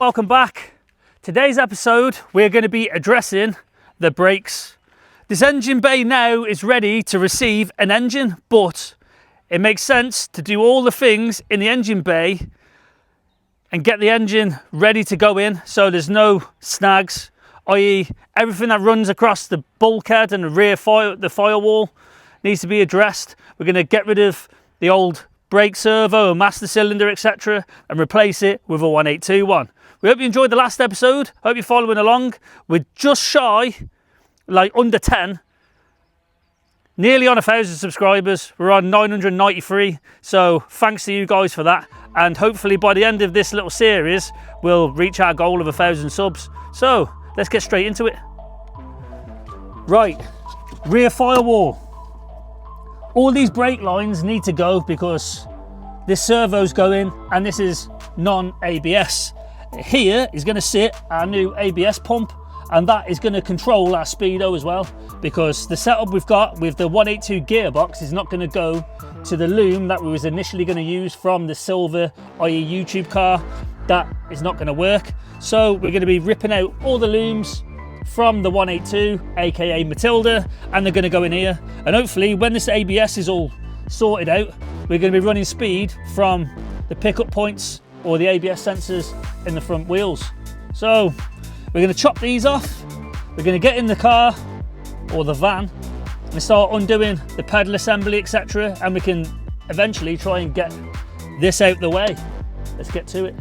Welcome back. Today's episode we're going to be addressing the brakes. This engine bay now is ready to receive an engine, but it makes sense to do all the things in the engine bay and get the engine ready to go in so there's no snags, i.e. everything that runs across the bulkhead and the rear firewall needs to be addressed. We're going to get rid of the old brake servo, a master cylinder, etc. and replace it with a 1821. We hope you enjoyed the last episode. Hope you're following along. We're just shy, like under 10, nearly on 1,000 subscribers. We're on 993. So thanks to you guys for that. And hopefully by the end of this little series, we'll reach our goal of 1,000 subs. So let's get straight into it. Right, rear firewall. All these brake lines need to go because this servo's going and this is non-ABS. Here is going to sit our new ABS pump, and that is going to control our speedo as well, because the setup we've got with the 182 gearbox is not going to go to the loom that we was initially going to use from the silver, i.e. YouTube car. That is not going to work. So we're going to be ripping out all the looms from the 182, aka Matilda, and they're going to go in here. And hopefully when this ABS is all sorted out, we're going to be running speed from the pickup points or the ABS sensors in the front wheels. So we're going to chop these off. We're going to get in the car or the van and start undoing the pedal assembly, etc. And we can eventually try and get this out the way. Let's get to it.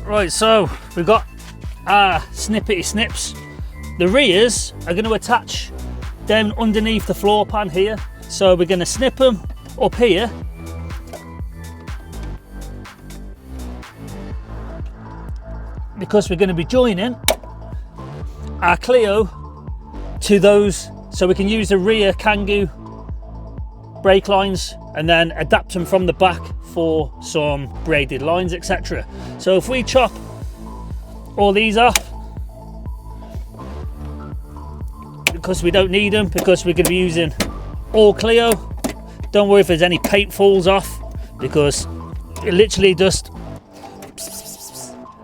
Right, so we've got our snippety snips. The rears are going to attach down underneath the floor pan here. So we're going to snip them up here. Because we're going to be joining our Clio to those, so we can use the rear Kangoo brake lines and then adapt them from the back for some braided lines, etc. So if we chop all these off, because we don't need them, because we're going to be using all Clio, don't worry if there's any paint falls off, because it literally just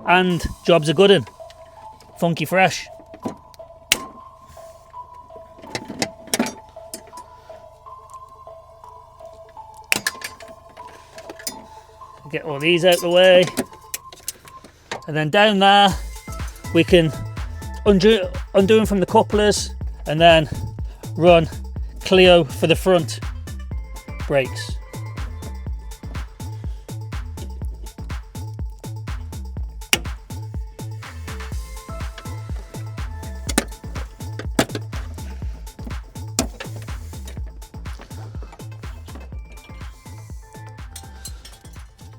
and jobs are good and funky fresh. Get all these out the way, and then down there we can undo them from the couplers and then run Clio for the front brakes.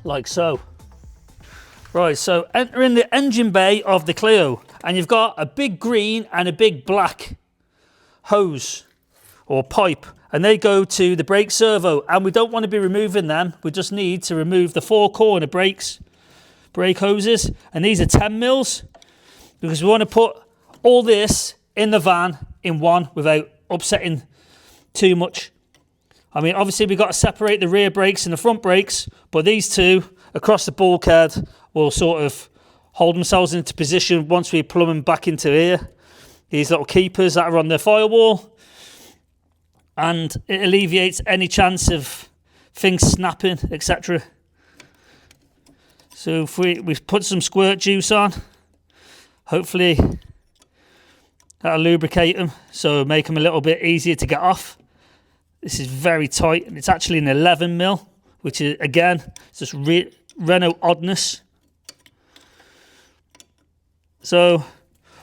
Like so. Right, so entering the engine bay of the Clio, and you've got a big green and a big black hose or pipe, and they go to the brake servo, and we don't want to be removing them. We just need to remove the four corner brake hoses, and these are 10 mils because we want to put all this in the van in one without upsetting too much. I mean, obviously we've got to separate the rear brakes and the front brakes, but these two across the bulkhead will sort of hold themselves into position once we plumb them back into here. These little keepers that are on the firewall, and it alleviates any chance of things snapping, etc. So if we've put some squirt juice on, hopefully that'll lubricate them, so make them a little bit easier to get off. This is very tight, and it's actually an 11 mil, which is, again, it's just Renault oddness. So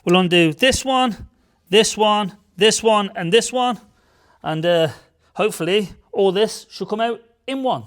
we'll undo this one, this one, this one, and this one, and hopefully all this should come out in one.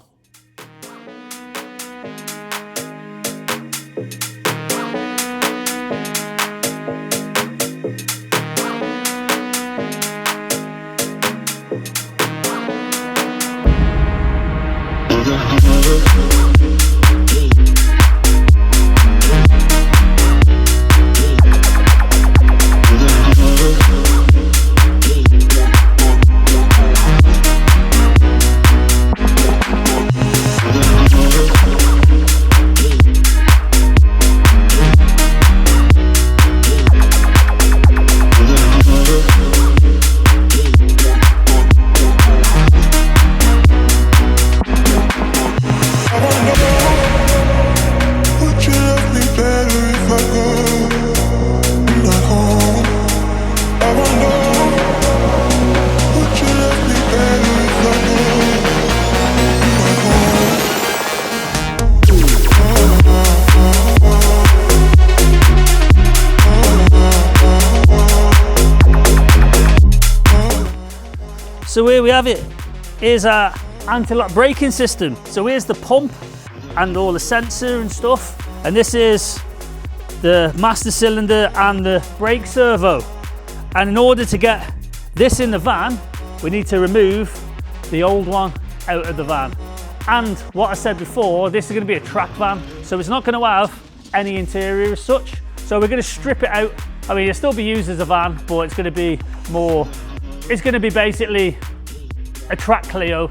So here we have it. Here's our anti-lock braking system. So here's the pump and all the sensor and stuff. And this is the master cylinder and the brake servo. And in order to get this in the van, we need to remove the old one out of the van. And what I said before, this is going to be a track van, so it's not going to have any interior as such. So we're going to strip it out. I mean, it'll still be used as a van, but it's going to be more, it's going to be basically a track Clio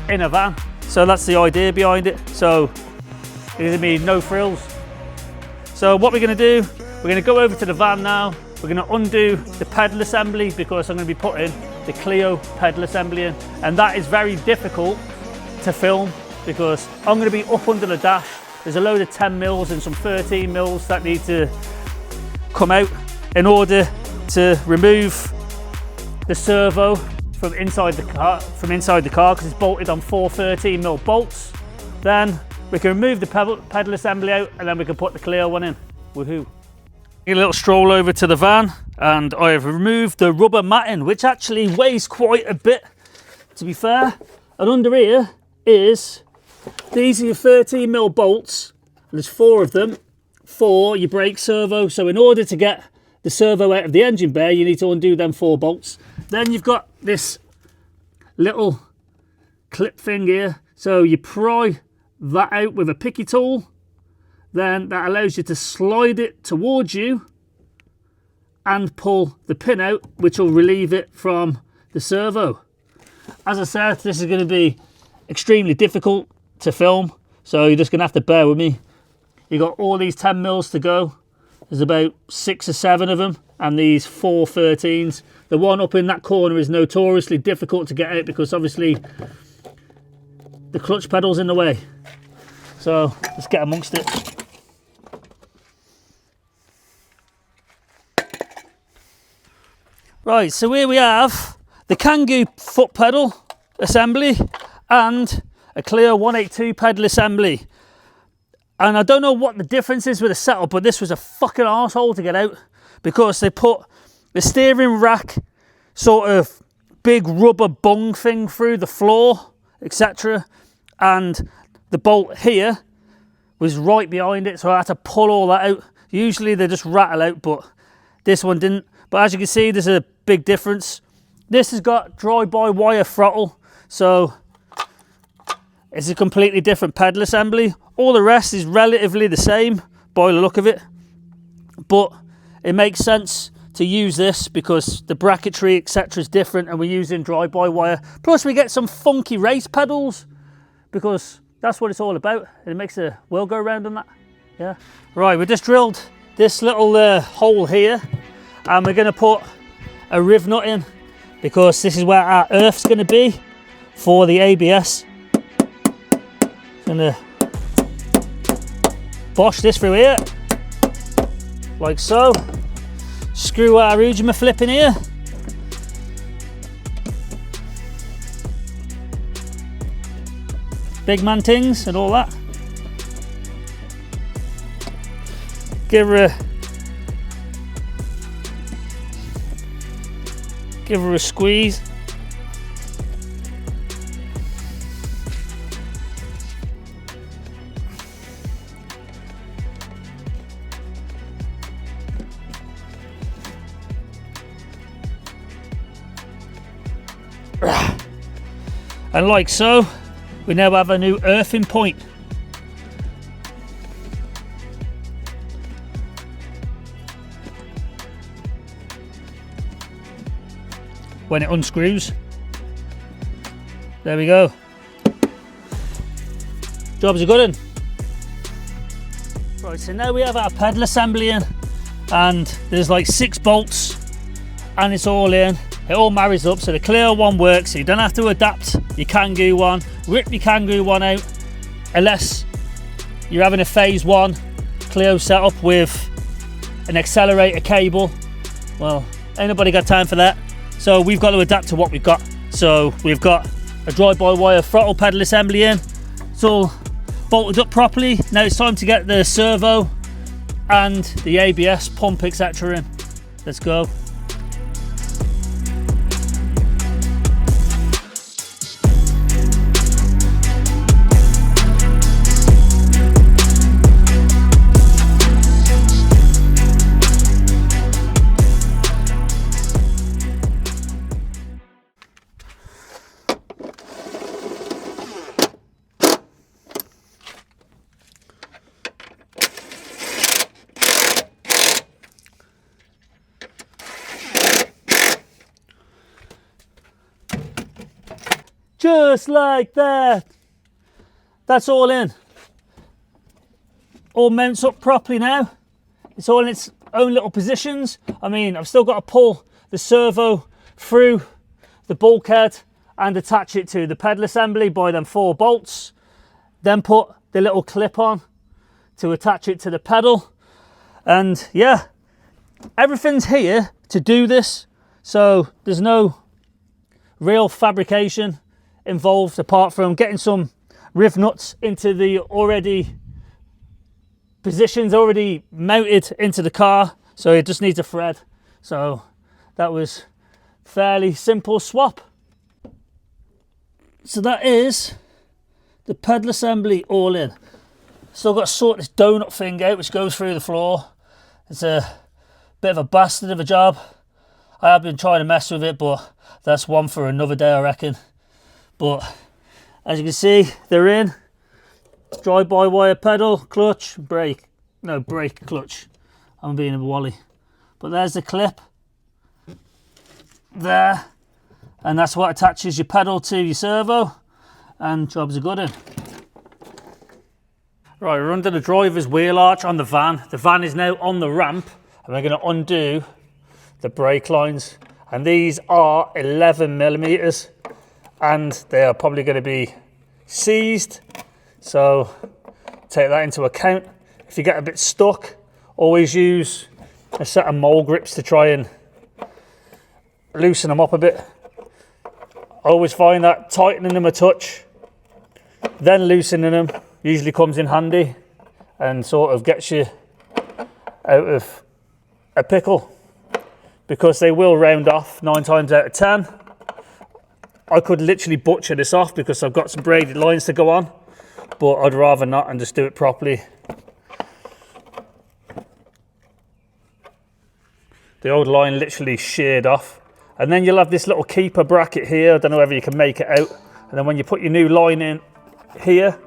in a van. So that's the idea behind it. So it's going to be no frills. So what we're going to do, we're going to go over to the van now. We're going to undo the pedal assembly because I'm going to be putting the Clio pedal assembly in, and that is very difficult to film because I'm going to be up under the dash. There's a load of 10 mils and some 13 mils that need to come out in order to remove the servo from inside the car because it's bolted on 4 13 mil bolts. Then we can remove the pedal assembly out and then we can put the Clio one in. Woohoo. A little stroll over to the van, and I have removed the rubber matting, which actually weighs quite a bit, to be fair. And under here is, these are your 13 mil bolts. There's 4 of them for your brake servo. So in order to get the servo out of the engine bay, you need to undo them 4 bolts. Then you've got this little clip thing here. So you pry that out with a picky tool. Then that allows you to slide it towards you and pull the pin out, which will relieve it from the servo. As I said, this is going to be extremely difficult to film, so you're just going to have to bear with me. You've got all these 10 mils to go. There's about 6 or 7 of them, and these 4 13s. The one up in that corner is notoriously difficult to get out because obviously the clutch pedal's in the way. So let's get amongst it. Right, so here we have the Kangoo foot pedal assembly and a Clio 182 pedal assembly. And I don't know what the difference is with the setup, but this was a fucking arsehole to get out because they put the steering rack sort of big rubber bung thing through the floor, etc. And the bolt here was right behind it, so I had to pull all that out. Usually they just rattle out, but this one didn't. But as you can see, there's a big difference. This has got drive-by-wire throttle, so it's a completely different pedal assembly. All the rest is relatively the same by the look of it, but it makes sense to use this because the bracketry, etc. is different, and we're using drive-by-wire. Plus we get some funky race pedals because that's what it's all about. It makes the world go round on that. Yeah. Right, we just drilled this little hole here, and we're going to put a riv nut in because this is where our earth's going to be for the ABS. Going to bosh this through here like so. Screw our Ujima flip in here. Big man things and all that. Give her a squeeze. And like so, we now have a new earthing point. When it unscrews, there we go. Job's a good one. Right, so now we have our pedal assembly in, and there's like 6 bolts, and it's all in. It all marries up, so the Clio one works, so you don't have to adapt your Kangoo one, rip your Kangoo one out, unless you're having a phase 1 Clio setup with an accelerator cable. Well, ain't nobody got time for that. So we've got to adapt to what we've got. So we've got a drive-by-wire throttle pedal assembly in. It's all bolted up properly. Now it's time to get the servo and the ABS pump, etc. in. Let's go. Just like that. That's all in. All mounts up properly now. It's all in its own little positions. I mean, I've still got to pull the servo through the bulkhead and attach it to the pedal assembly by them 4 bolts. Then put the little clip on to attach it to the pedal. And yeah, everything's here to do this. So there's no real fabrication involved apart from getting some riv nuts into the positions already mounted into the car. So it just needs a thread. So that was fairly simple swap. So that is the pedal assembly all in. Still got to sort this donut thing out which goes through the floor. It's a bit of a bastard of a job. I have been trying to mess with it, but that's one for another day, I reckon. But as you can see, they're in. Drive-by-wire pedal, clutch, brake. No, brake, clutch. I'm being a wally. But there's the clip. There. And that's what attaches your pedal to your servo. And job's a good one. Right, we're under the driver's wheel arch on the van. The van is now on the ramp. And we're going to undo the brake lines. And these are 11 millimeters. And they are probably going to be seized. So take that into account. If you get a bit stuck, always use a set of mole grips to try and loosen them up a bit. I always find that tightening them a touch, then loosening them usually comes in handy and sort of gets you out of a pickle, because they will round off 9 times out of 10. I could literally butcher this off because I've got some braided lines to go on, but I'd rather not and just do it properly. The old line literally sheared off. And then you'll have this little keeper bracket here. I don't know whether you can make it out. And then when you put your new line in here,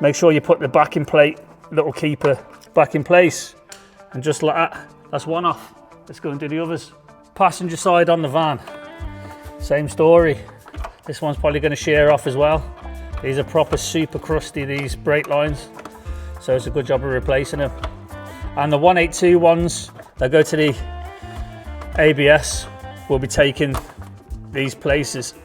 make sure you put the backing plate, little keeper back in place. And just like that, that's one off. Let's go and do the others. Passenger side on the van, same story. This one's probably going to shear off as well. These are proper super crusty, these brake lines. So it's a good job of replacing them. And the 182 ones that go to the ABS will be taking these places.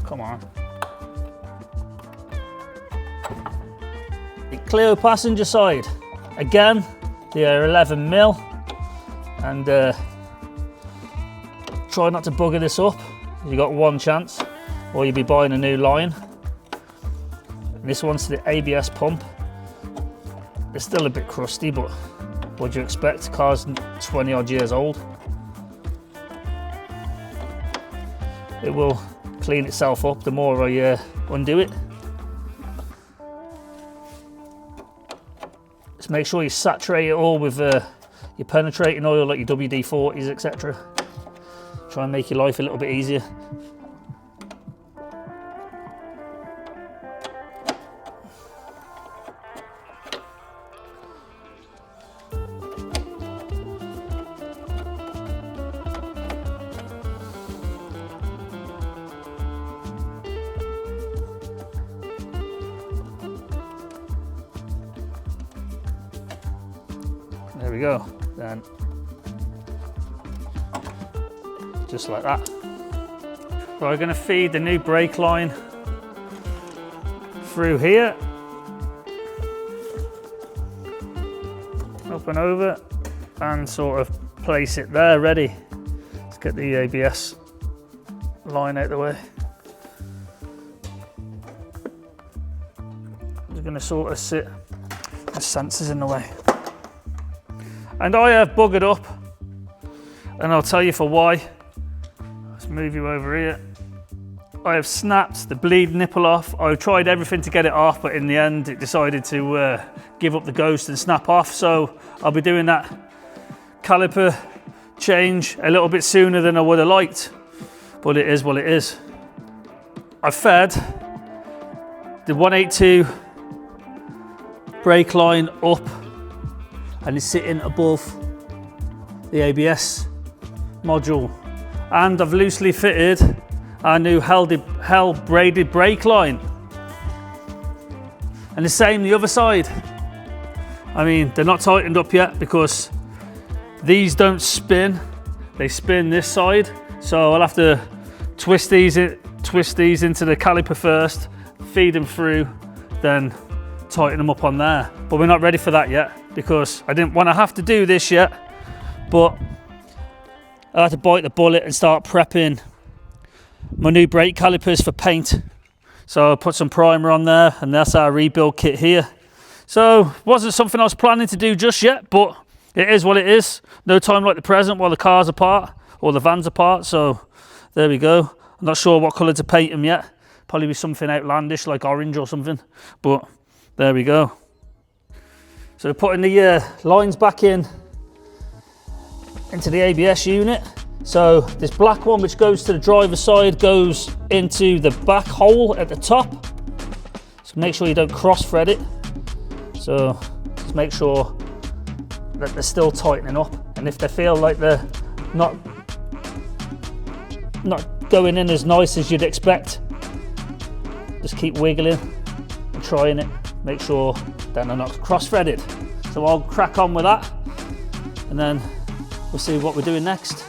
Come on. The Clio passenger side. Again, they are 11 mil. And try not to bugger this up. You've got one chance, or you'll be buying a new line. And this one's the ABS pump. It's still a bit crusty, but what do you expect? The car's 20 odd years old. It will clean itself up the more I undo it. Just make sure you saturate it all with your penetrating oil, like your WD-40s, etc. Try and make your life a little bit easier. There we go, then just like that. We're going to feed the new brake line through here, up and over, and sort of place it there ready. Let's get the ABS line out of the way. It's going to sort of sit, the sensors in the way. And I have buggered up, and I'll tell you for why. Let's move you over here. I have snapped the bleed nipple off. I've tried everything to get it off, but in the end it decided to give up the ghost and snap off. So I'll be doing that caliper change a little bit sooner than I would have liked, but it is what it is. I fed the 182 brake line up and it's sitting above the ABS module, and I've loosely fitted our new Hell braided brake line, and the same the other side. I mean, they're not tightened up yet because these don't spin, they spin this side, so I'll have to twist these into the caliper first, feed them through, then tighten them up on there. But we're not ready for that yet because I didn't want to have to do this yet, but I had to bite the bullet and start prepping my new brake calipers for paint. So I put some primer on there, and that's our rebuild kit here. So wasn't something I was planning to do just yet, but it is what it is. No time like the present while the car's apart or the van's apart. So there we go. I'm not sure what colour to paint them yet. Probably be something outlandish like orange or something, but there we go. So putting the lines back into the ABS unit. So this black one, which goes to the driver's side, goes into the back hole at the top. So make sure you don't cross thread it. So just make sure that they're still tightening up, and if they feel like they're not going in as nice as you'd expect, just keep wiggling and trying it. Make sure that they're not cross-threaded. So I'll crack on with that, and then we'll see what we're doing next.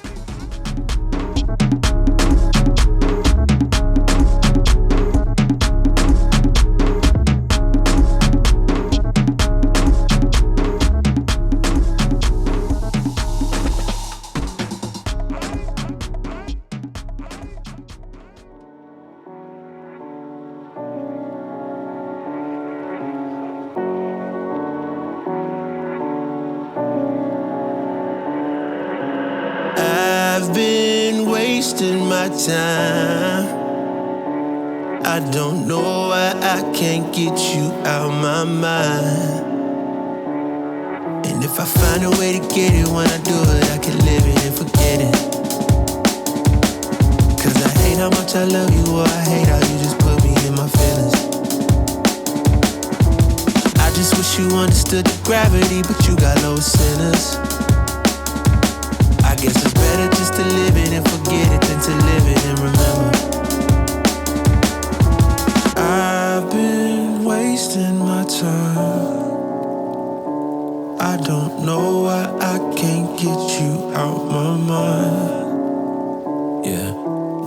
I've been wasting my time. I don't know why I can't get you out my mind. And if I find a way to get it, when I do it, I can live it and forget it. Cause I hate how much I love you, or I hate how you just put me in my feelings. I just wish you understood the gravity, but you got low sinners. I guess it's better just to live it and forget it than to live it and remember. I've been wasting my time. I don't know why I can't get you out my mind. Yeah,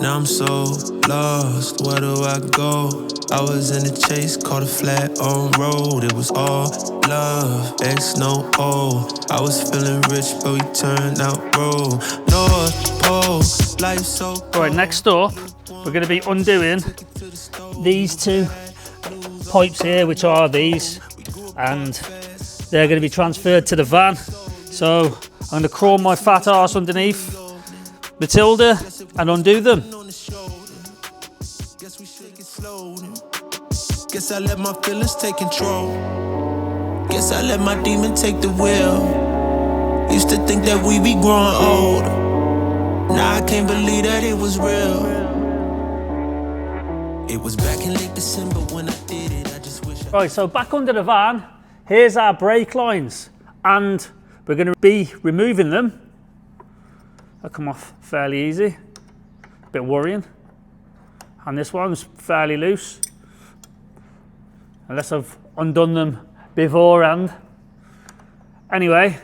now I'm so lost, where do I go? I was in the chase, caught a flat on road. It was all love, X no O. I was feeling rich, but we turned out broke. North Pole, life so cold. Right, next up, we're going to be undoing these two pipes here, which are these, and they're going to be transferred to the van. So I'm going to crawl my fat arse underneath Matilda and undo them. Guess I let my feelings take control. Guess I let my demon take the wheel. Used to think that we be growing old. Now I can't believe that it was real. It was back in late December when I did it. I just wish. Right, so back under the van, here's our brake lines, and we're going to be removing them. They'll come off fairly easy. A bit worrying. And this one's fairly loose, unless I've undone them beforehand. Anyway,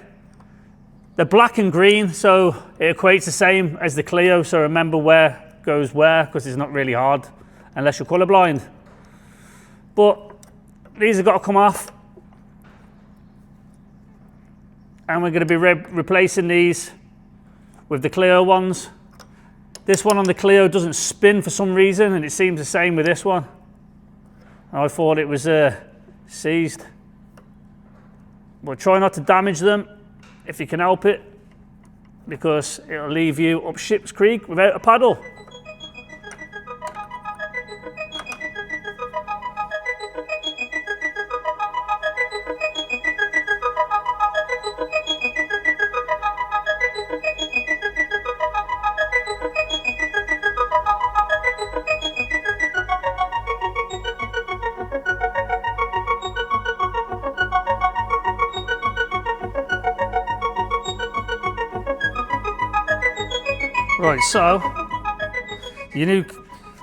they're black and green, so it equates the same as the Clio, so remember where goes where, because it's not really hard unless you're colourblind. But these have got to come off, and we're going to be replacing these with the Clio ones. This one on the Clio doesn't spin for some reason, and it seems the same with this one. I thought it was seized. But try not to damage them if you can help it, because it'll leave you up Ship's Creek without a paddle. Right, so your new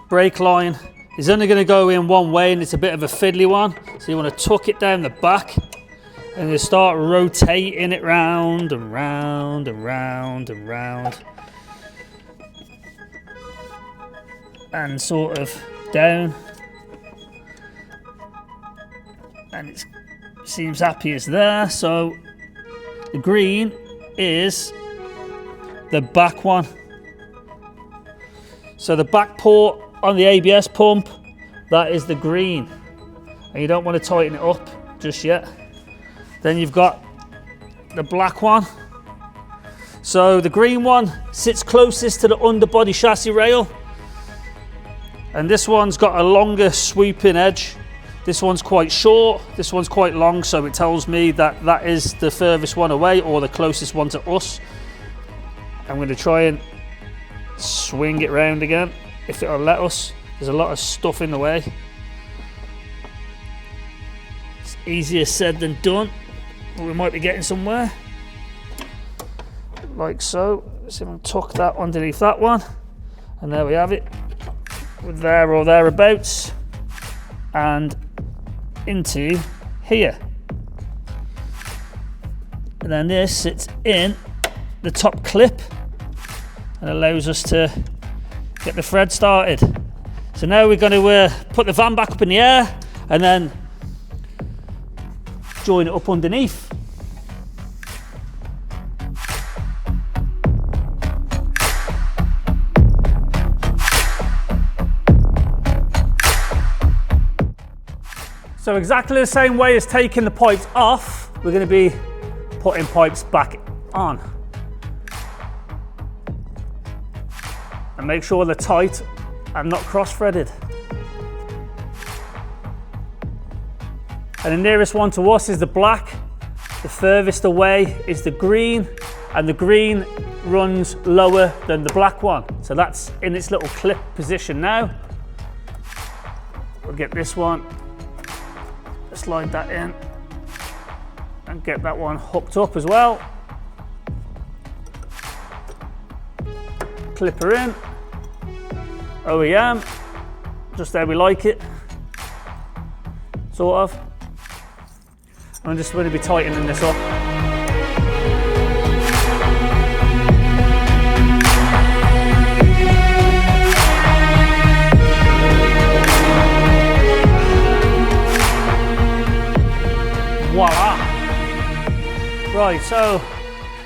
brake line is only going to go in one way, and it's a bit of a fiddly one. So you want to tuck it down the back and you start rotating it round and round and round and round. And sort of down. And it seems happy as there. So the green is the back one. So the back port on the ABS pump, that is the green. And you don't want to tighten it up just yet. Then you've got the black one. So the green one sits closest to the underbody chassis rail. And this one's got a longer sweeping edge. This one's quite short, this one's quite long, so it tells me that that is the furthest one away or the closest one to us. I'm going to try and swing it round again, if it'll let us. There's a lot of stuff in the way. It's easier said than done, but we might be getting somewhere. Like so. Let's see if I can tuck that underneath that one. And there we have it. We're there or thereabouts. And into here. And then this sits in the top clip and allows us to get the thread started. So now we're going to put the van back up in the air and then join it up underneath. So exactly the same way as taking the pipes off, we're going to be putting pipes back on. And make sure they're tight and not cross-threaded. And the nearest one to us is the black. The furthest away is the green, and the green runs lower than the black one. So that's in its little clip position now. We'll get this one, slide that in, and get that one hooked up as well. Clipper in, OEM, just there we like it, sort of. I'm just going to be tightening this up. Voila! Right, so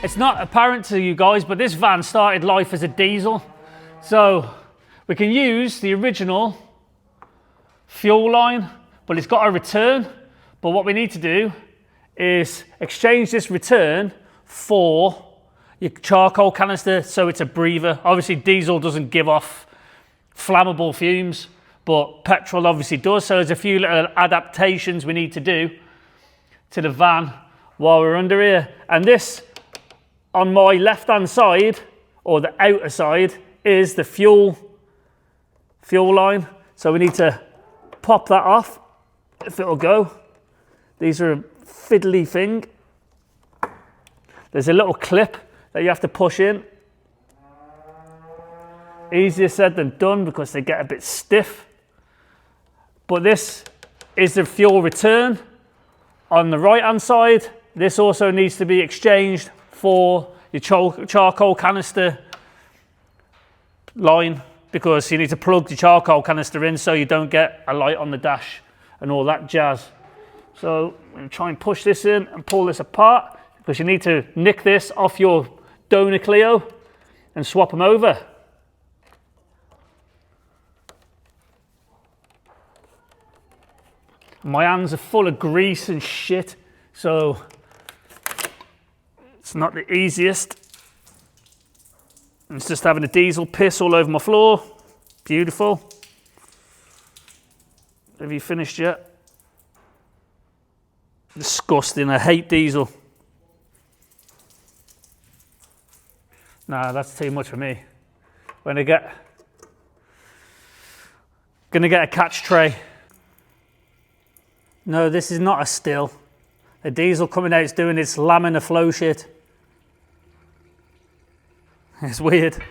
it's not apparent to you guys, but this van started life as a diesel. So we can use the original fuel line, but it's got a return. But what we need to do is exchange this return for your charcoal canister, so it's a breather. Obviously diesel doesn't give off flammable fumes, but petrol obviously does. So there's a few little adaptations we need to do to the van while we're under here. And this on my left hand side, or the outer side, is the fuel line. So we need to pop that off if it'll go. These are a fiddly thing. There's a little clip that you have to push in. Easier said than done because they get a bit stiff. But this is the fuel return. On the right hand side, this also needs to be exchanged for your charcoal canister line, because you need to plug the charcoal canister in so you don't get a light on the dash and all that jazz. So I'm going to try and push this in and pull this apart, because you need to nick this off your donor Clio and swap them over. My hands are full of grease and shit, so it's not the easiest. It's just having a diesel piss all over my floor. Beautiful. Have you finished yet? Disgusting, I hate diesel. Nah, that's too much for me. Gonna get a catch tray. No, this is not a still. The diesel coming out is doing its laminar flow shit. It's weird.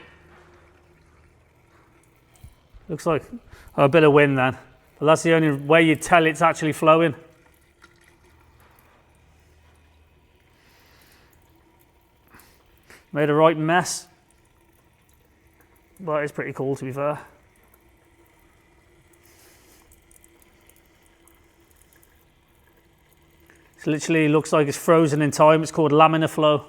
Looks like a bit of wind then, but that's the only way you tell it's actually flowing. Made a right mess, but it's pretty cool to be fair. It literally looks like it's frozen in time. It's called laminar flow.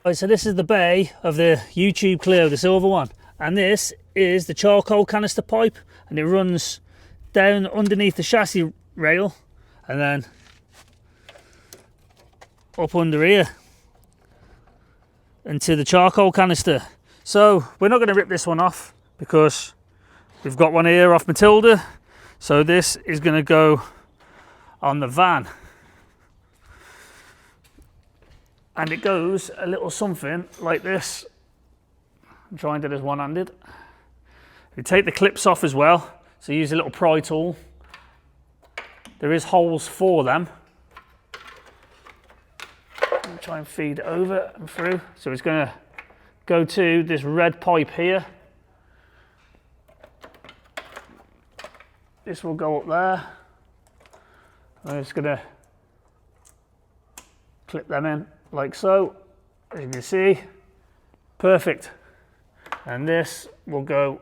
Right, so this is the bay of the YouTube Clio, the silver one, and this is the charcoal canister pipe, and it runs down underneath the chassis rail and then up under here into the charcoal canister. So we're not going to rip this one off because we've got one here off Matilda, so this is going to go on the van. And it goes a little something like this. I'm trying to do this one-handed. You take the clips off as well, so use a little pry tool. There is holes for them. Try and feed it over and through. So it's going to go to this red pipe here. This will go up there. I'm just going to clip them in like so. As you can see, perfect. And this will go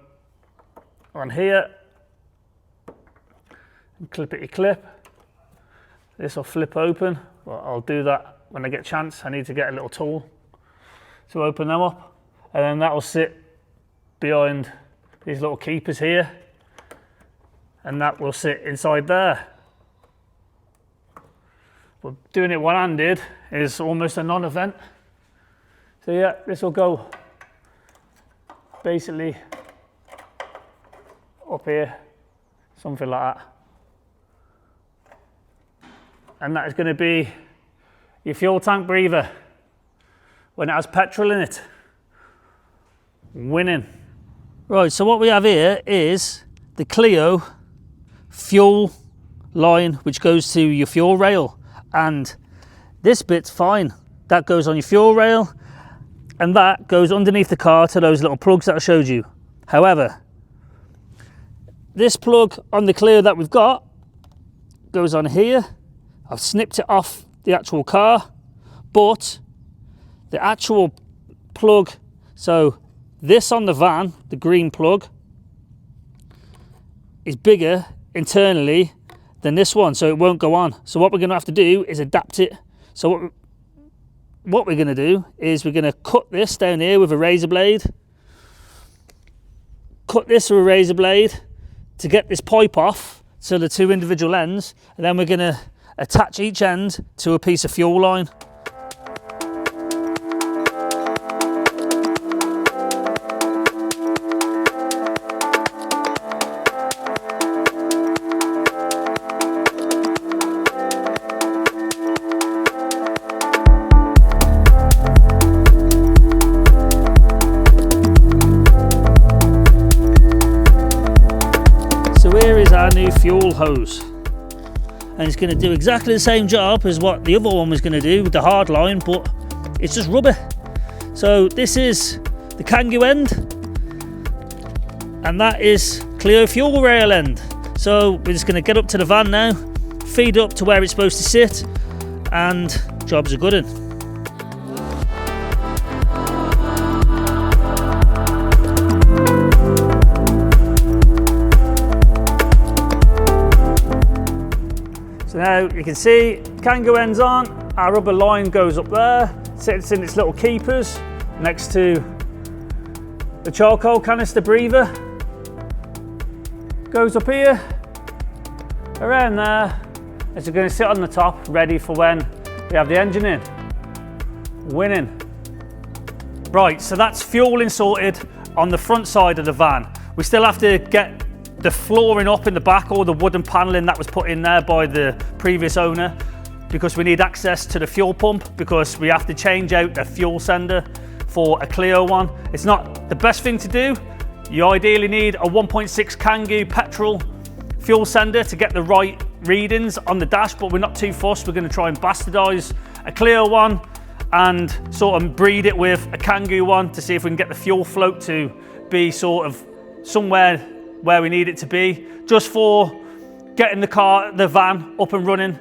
on here. And clip it, you clip. This will flip open. Well, I'll do that when I get a chance. I need to get a little tool to open them up. And then that will sit behind these little keepers here. And that will sit inside there. But doing it one-handed is almost a non-event. So yeah, this will go basically up here, something like that. And that is going to be your fuel tank breather when it has petrol in it. Winning. Right, so what we have here is the Clio fuel line which goes to your fuel rail, and this bit's fine. That goes on your fuel rail and that goes underneath the car to those little plugs that I showed you. However, this plug on the Clio that we've got goes on here. I've snipped it off the actual car, but the actual plug, so this on the van, the green plug, is bigger internally than this one, so it won't go on. So what we're going to have to do is adapt it. So what we're going to do is we're going to cut this down here with a razor blade. Cut this with a razor blade to get this pipe off, so the two individual ends, and then we're going to attach each end to a piece of fuel line. So here is our new fuel hose. And it's going to do exactly the same job as what the other one was going to do with the hard line, but it's just rubber. So this is the Kangoo end, and that is Clio fuel rail end. So we're just going to get up to the van now, feed up to where it's supposed to sit, and job's a good one. So now you can see Kangoo ends on, our rubber line goes up there, sits in its little keepers next to the charcoal canister breather, goes up here, around there, it's going to sit on the top ready for when we have the engine in. Winning. Right, so that's fueling sorted on the front side of the van. We still have to get the flooring up in the back, or the wooden panelling that was put in there by the previous owner, because we need access to the fuel pump, because we have to change out the fuel sender for a Clio one. It's not the best thing to do. You ideally need a 1.6 Kangoo petrol fuel sender to get the right readings on the dash, but we're not too fussed. We're going to try and bastardize a Clio one and sort of breed it with a Kangoo one to see if we can get the fuel float to be sort of somewhere where we need it to be, just for getting the van up and running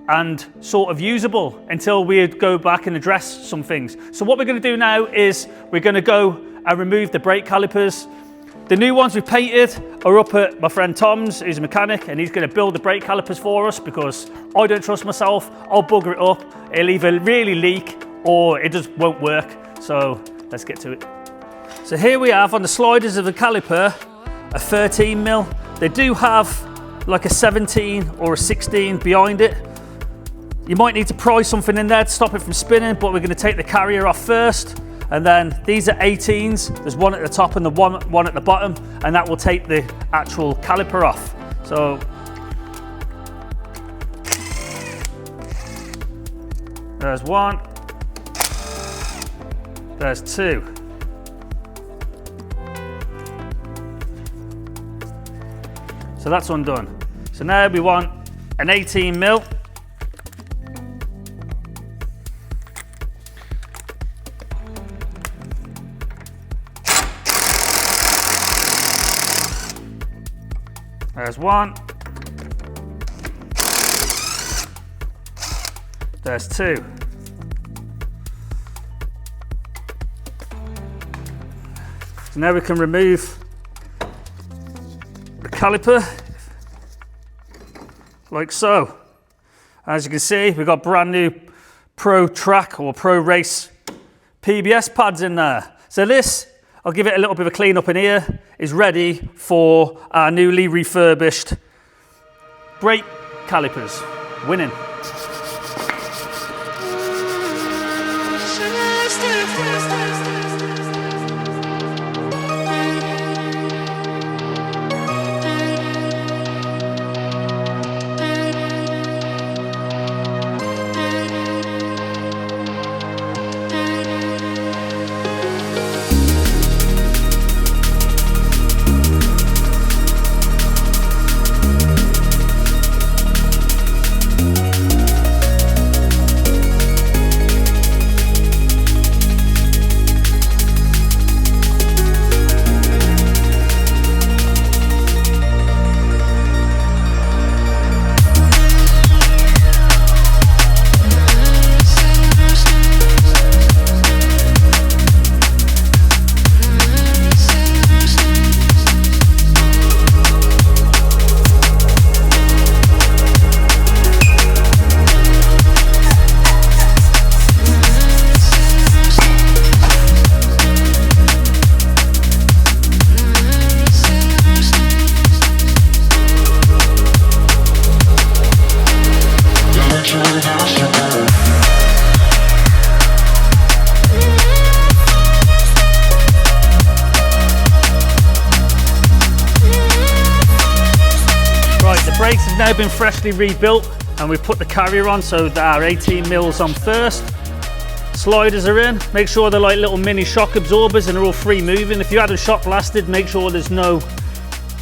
and sort of usable until we go back and address some things. So what we're going to do now is we're going to go and remove the brake calipers. The new ones we've painted are up at my friend Tom's, who's a mechanic, and he's going to build the brake calipers for us because I don't trust myself. I'll bugger it up. It'll either really leak or it just won't work. So let's get to it. So here we have on the sliders of the caliper a 13 mil. They do have like a 17 or a 16 behind it. You might need to pry something in there to stop it from spinning, but we're going to take the carrier off first. And then these are 18s. There's one at the top and the one at the bottom, and that will take the actual caliper off. So there's one, there's two. So that's undone. So now we want an 18 mil. There's one. There's two. So now we can remove the caliper like so. As you can see, we've got brand new Pro Track or Pro Race PBS pads in there. So this, I'll give it a little bit of a clean up in here, is ready for our newly refurbished brake calipers. Winning. Brakes have now been freshly rebuilt and we've put the carrier on, so that our 18 mils on first. Sliders are in. Make sure they're like little mini shock absorbers and they're all free moving. If you had a shot blasted, make sure there's no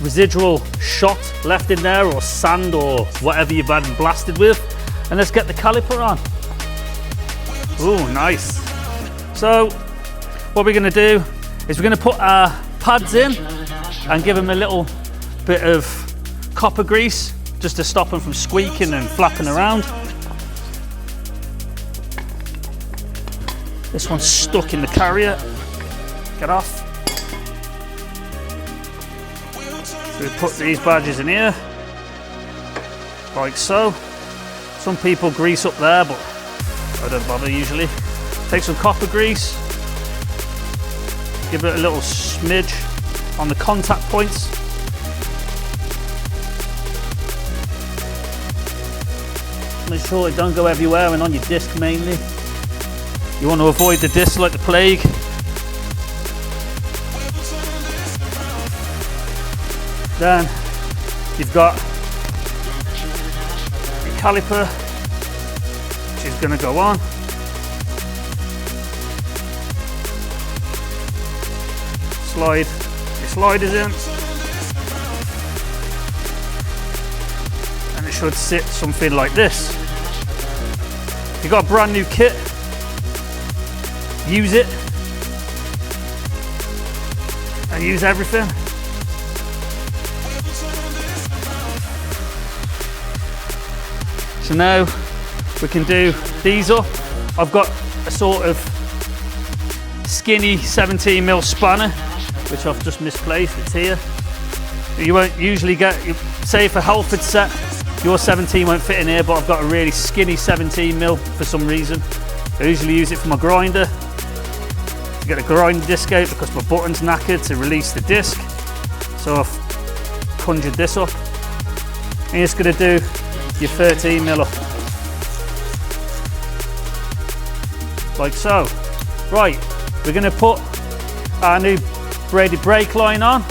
residual shot left in there or sand or whatever you've had blasted with. And let's get the caliper on. Ooh, nice. So what we're going to do is we're going to put our pads in and give them a little bit of copper grease just to stop them from squeaking and flapping around. This one's stuck in the carrier. Get off. So we put these badges in here, like so. Some people grease up there, but I don't bother usually. Take some copper grease, give it a little smidge on the contact points. Make sure it don't go everywhere and on your disc mainly. You want to avoid the disc like the plague. Then you've got your caliper, which is going to go on. Slide your sliders in. Should sit something like this. If you've got a brand new kit, use it and use everything. So now we can do these up. I've got a sort of skinny 17mm spanner, which I've just misplaced. It's here. You won't usually get, say if a Halford set, your 17 won't fit in here, but I've got a really skinny 17mm for some reason. I usually use it for my grinder, to get a grinder disc out because my button's knackered to release the disc. So I've conjured this up. And you're just going to do your 13mm up. Like so. Right, we're going to put our new braided brake line on.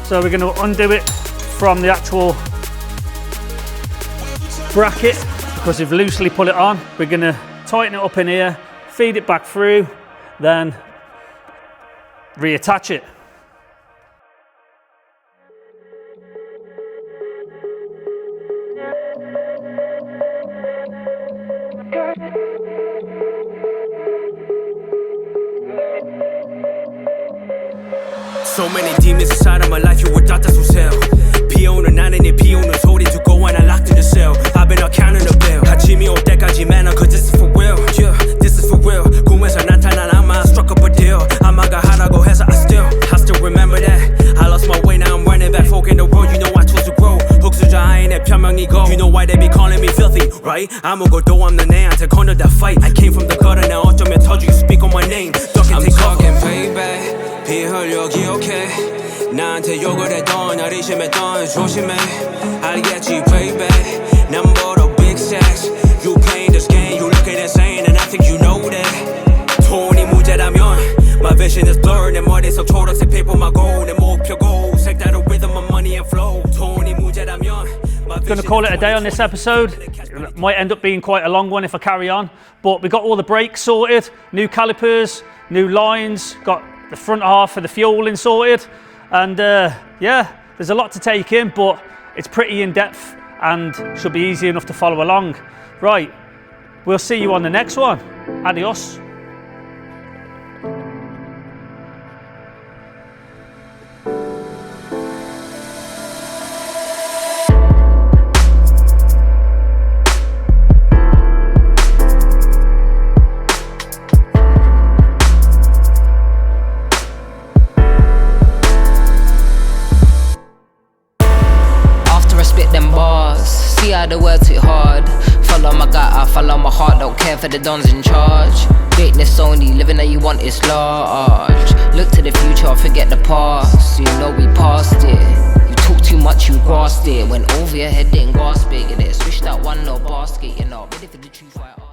So we're going to undo it from the actual bracket because we've loosely put it on. We're going to tighten it up in here, feed it back through, then reattach it. So many demons inside of my life, you were doctors who sell. 피오는 나는 이 피오는 소리 두고 and I locked in the cell. I've been counting the bill. 아침이 올 때까지 man, cause this is for real. Yeah, this is for real. 꿈에서 나타난 아마 struck up a deal. 아마가 하라고 해서 I still remember that. I lost my way, now I'm running back. Folk in the world, you know I chose to grow. 흑수저아인의 변명이고. You know why they be calling me filthy, right? 아무것도 없는 애한테 건너 that fight. I came from the gutter, now 어쩌면 터져. You speak on my name. I'm talking payback. 비흘려 기억해 나한테 욕을 했던 날 의심했던 조심해 알겠지 baby 남보다 big sex You playing this game You looking insane and I think you know that 돈이 문제라면 My vision is blurred 내 머릿속 초록색 paper my goal 내 목표고 색다른 rhythm of money and flow 돈이 문제라면 Going to call it a day on this episode. It might end up being quite a long one if I carry on, but we got all the brakes sorted, new calipers, new lines, got the front half of the fueling sorted, and yeah, there's a lot to take in, but it's pretty in-depth and should be easy enough to follow along. Right, we'll see you on the next one. Adios. See how the words hit hard. Follow my gut, I follow my heart. Don't care for the dons in charge. Greatness only, living that you want is large. Look to the future, forget the past. You know we passed it. You talk too much, you grasped it. Went over your head, didn't grasp it. Get it, switched out one little basket. You're not ready for the truth right.